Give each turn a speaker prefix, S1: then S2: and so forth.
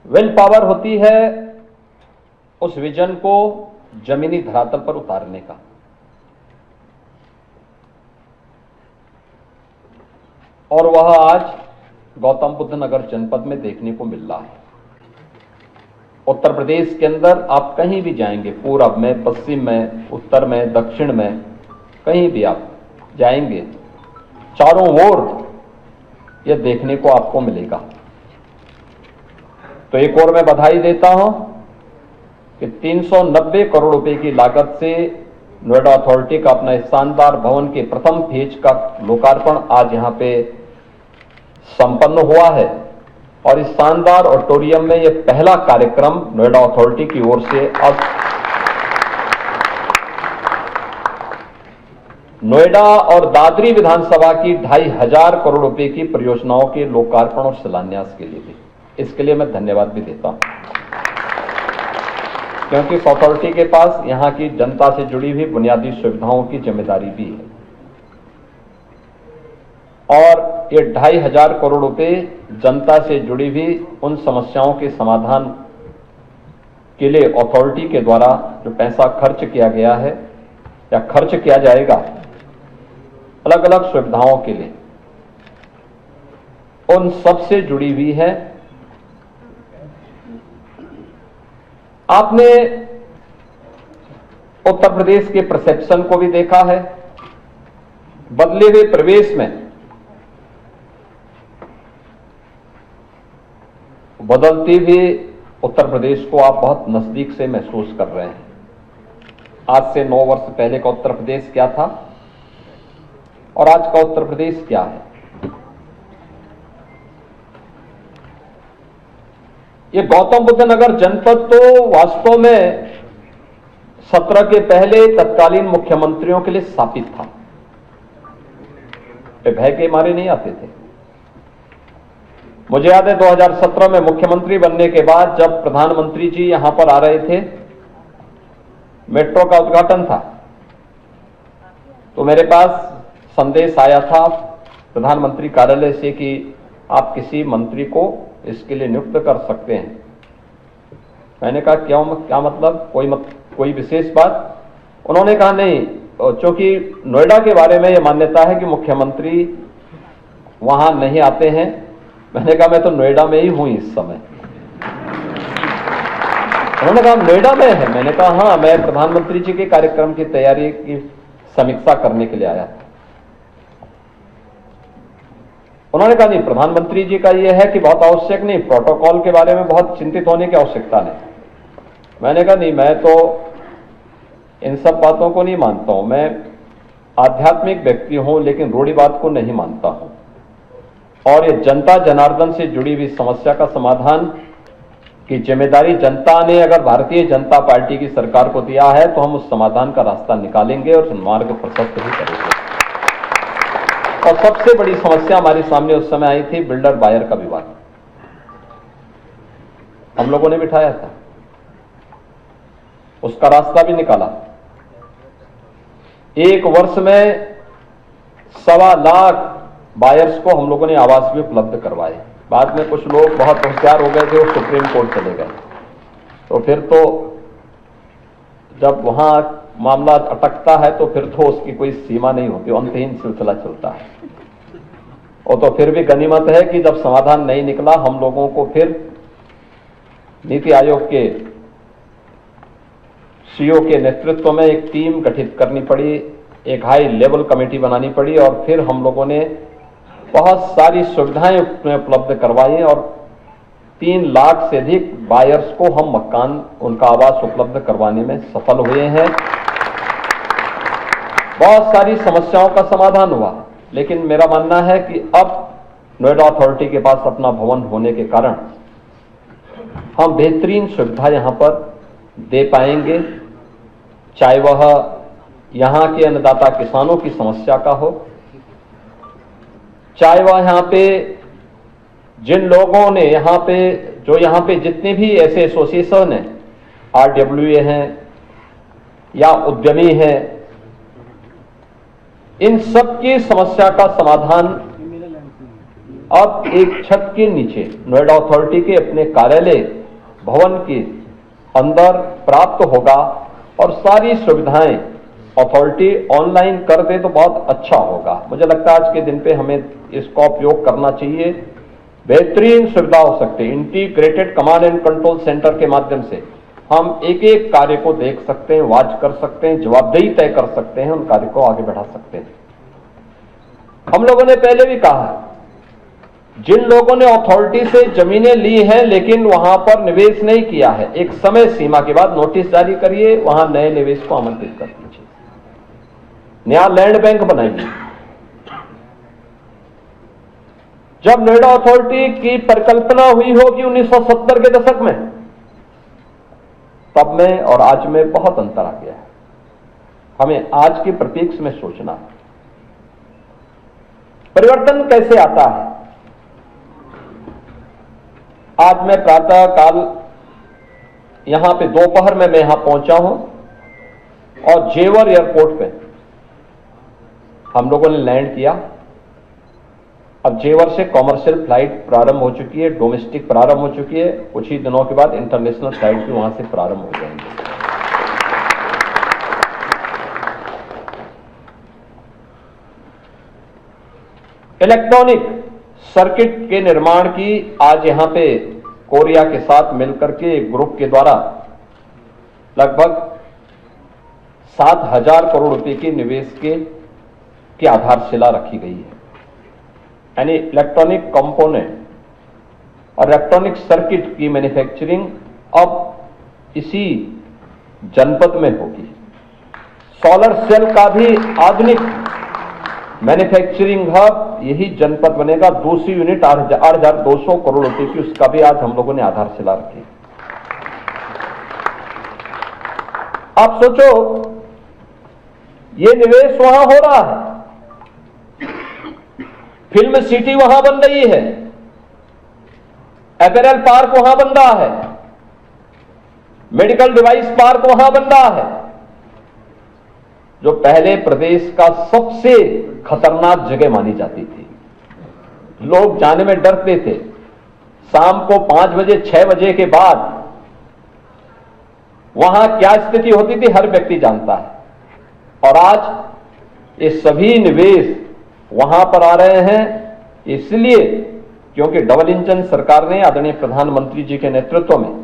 S1: Will power होती है उस विजन को जमीनी धरातल पर उतारने का। और वह आज गौतम बुद्ध नगर जनपद में देखने को मिल रहा है। उत्तर प्रदेश के अंदर आप कहीं भी जाएंगे, पूरब में, पश्चिम में, उत्तर में, दक्षिण में, कहीं भी आप जाएंगे, चारों ओर यह देखने को आपको मिलेगा। तो एक और मैं बधाई देता हूं कि 390 करोड़ रुपए की लागत से नोएडा अथॉरिटी का अपना शानदार भवन के प्रथम फेज का लोकार्पण आज यहां पे संपन्न हुआ है। और इस शानदार ऑडिटोरियम में यह पहला कार्यक्रम नोएडा अथॉरिटी की ओर से अब नोएडा और दादरी विधानसभा की 2,500 करोड़ रुपए की परियोजनाओं के लोकार्पण और शिलान्यास के लिए भी, इसके लिए मैं धन्यवाद भी देता हूं, क्योंकि इस अथॉरिटी के पास यहां की जनता से जुड़ी हुई बुनियादी सुविधाओं की जिम्मेदारी भी है। और ये 2,500 करोड़ रुपए जनता से जुड़ी हुई उन समस्याओं के समाधान के लिए अथॉरिटी के द्वारा जो पैसा खर्च किया गया है या खर्च किया जाएगा अलग अलग सुविधाओं के लिए, उन सब से जुड़ी हुई है। आपने उत्तर प्रदेश के परसेप्शन को भी देखा है। बदले हुए प्रवेश में बदलते हुए उत्तर प्रदेश को आप बहुत नजदीक से महसूस कर रहे हैं। आज से 9 वर्ष पहले का उत्तर प्रदेश क्या था और आज का उत्तर प्रदेश क्या है। ये गौतम बुद्ध नगर जनपद तो वास्तव में 17 के पहले तत्कालीन मुख्यमंत्रियों के लिए स्थापित था। वे भय के मारे नहीं आते थे। मुझे याद है 2017 में मुख्यमंत्री बनने के बाद जब प्रधानमंत्री जी यहां पर आ रहे थे, मेट्रो का उद्घाटन था, तो मेरे पास संदेश आया था प्रधानमंत्री कार्यालय से कि आप किसी मंत्री को इसके लिए नियुक्त कर सकते हैं। मैंने कहा क्या मतलब, कोई विशेष बात? उन्होंने कहा नहीं, क्योंकि नोएडा के बारे में यह मान्यता है कि मुख्यमंत्री वहां नहीं आते हैं। मैंने कहा मैं तो नोएडा में ही हूं इस समय। उन्होंने कहा नोएडा में है? मैंने कहा हाँ, मैं प्रधानमंत्री जी के कार्यक्रम की तैयारी की समीक्षा करने के लिए आया था। उन्होंने कहा नहीं, प्रधानमंत्री जी का यह है कि बहुत आवश्यक नहीं, प्रोटोकॉल के बारे में बहुत चिंतित होने की आवश्यकता नहीं। मैंने कहा नहीं, मैं तो इन सब बातों को नहीं मानता हूं। मैं आध्यात्मिक व्यक्ति हूं लेकिन रूढ़िवाद को नहीं मानता हूं। और ये जनता जनार्दन से जुड़ी हुई समस्या का समाधान की जिम्मेदारी जनता ने अगर भारतीय जनता पार्टी की सरकार को दिया है तो हम उस समाधान का रास्ता निकालेंगे और मार्ग प्रशस्त भी करेंगे। और सबसे बड़ी समस्या हमारे सामने उस समय आई थी बिल्डर बायर का विवाद। हम लोगों ने बिठाया था, उसका रास्ता भी निकाला। 1 वर्ष में 1.25 लाख बायर्स को हम लोगों ने आवास भी उपलब्ध करवाए। बाद में कुछ लोग बहुत होशियार हो गए थे, वो सुप्रीम कोर्ट चले गए। तो फिर तो जब वहां मामला अटकता है तो फिर तो उसकी कोई सीमा नहीं होती, अंतहीन सिलसिला चलता है। और तो फिर भी गनीमत है कि जब समाधान नहीं निकला, हम लोगों को फिर नीति आयोग के सीईओ के नेतृत्व में एक टीम गठित करनी पड़ी, एक हाई लेवल कमेटी बनानी पड़ी और फिर हम लोगों ने बहुत सारी सुविधाएं उपलब्ध करवाई और 3 लाख से अधिक बायर्स को हम मकान, उनका आवास उपलब्ध करवाने में सफल हुए हैं। बहुत सारी समस्याओं का समाधान हुआ। लेकिन मेरा मानना है कि अब नोएडा अथॉरिटी के पास अपना भवन होने के कारण हम बेहतरीन सुविधा यहां पर दे पाएंगे, चाहे वह यहां के अन्नदाता किसानों की समस्या का हो, चाहे वह यहां पे जिन लोगों ने यहां पे जितने भी ऐसे एसोसिएशन हैं, RWA हैं या उद्यमी हैं, इन सब की समस्या का समाधान अब एक छत के नीचे नोएडा अथॉरिटी के अपने कार्यालय भवन के अंदर प्राप्त होगा और सारी सुविधाएं अथॉरिटी ऑनलाइन कर दे तो बहुत अच्छा होगा। मुझे लगता है आज के दिन पे हमें इसका उपयोग करना चाहिए। बेहतरीन सुविधा हो सकती है। Integrated command and control centre के माध्यम से हम एक एक कार्य को देख सकते हैं, वॉच कर सकते हैं, जवाबदेही तय कर सकते हैं, उन कार्य को आगे बढ़ा सकते हैं। हम लोगों ने पहले भी कहा है, जिन लोगों ने अथॉरिटी से जमीनें ली हैं लेकिन वहां पर निवेश नहीं किया है, एक समय सीमा के बाद नोटिस जारी करिए, वहां नए निवेश को आमंत्रित कर दीजिए, नया लैंड बैंक बनाइए। जब नोएडा अथॉरिटी की परिकल्पना हुई होगी 1970 के दशक में, तब में और आज में बहुत अंतर आ गया है। हमें आज के परिप्रेक्ष्य में सोचना है, परिवर्तन कैसे आता है। आज मैं प्रातः काल यहां पे दोपहर में मैं यहां पहुंचा हूं और जेवर एयरपोर्ट पे हम लोगों ने लैंड किया। अब जेवर से कॉमर्शियल फ्लाइट प्रारंभ हो चुकी है, डोमेस्टिक प्रारंभ हो चुकी है, कुछ ही दिनों के बाद इंटरनेशनल फ्लाइट भी वहां से प्रारंभ हो जाएंगे। इलेक्ट्रॉनिक सर्किट के निर्माण की आज यहां पे कोरिया के साथ मिलकर के एक ग्रुप के द्वारा लगभग 7,000 करोड़ रुपए के निवेश की आधारशिला रखी गई है। यानी इलेक्ट्रॉनिक कंपोनेंट और इलेक्ट्रॉनिक सर्किट की मैन्युफैक्चरिंग अब इसी जनपद में होगी। सोलर सेल का भी आधुनिक मैन्युफैक्चरिंग हब यही जनपद बनेगा। दूसरी यूनिट 8,200 करोड़ रुपए की, उसका भी आज हम लोगों ने आधारशिला रखी। आप सोचो, ये निवेश वहां हो रहा है, फिल्म सिटी वहां बन रही है, अपैरल पार्क वहां बन रहा है, मेडिकल डिवाइस पार्क वहां बन रहा है। जो पहले प्रदेश का सबसे खतरनाक जगह मानी जाती थी, लोग जाने में डरते थे। शाम को 5 बजे 6 बजे के बाद वहां क्या स्थिति होती थी हर व्यक्ति जानता है। और आज ये सभी निवेश वहां पर आ रहे हैं, इसलिए क्योंकि डबल इंजन सरकार ने आदरणीय प्रधानमंत्री जी के नेतृत्व में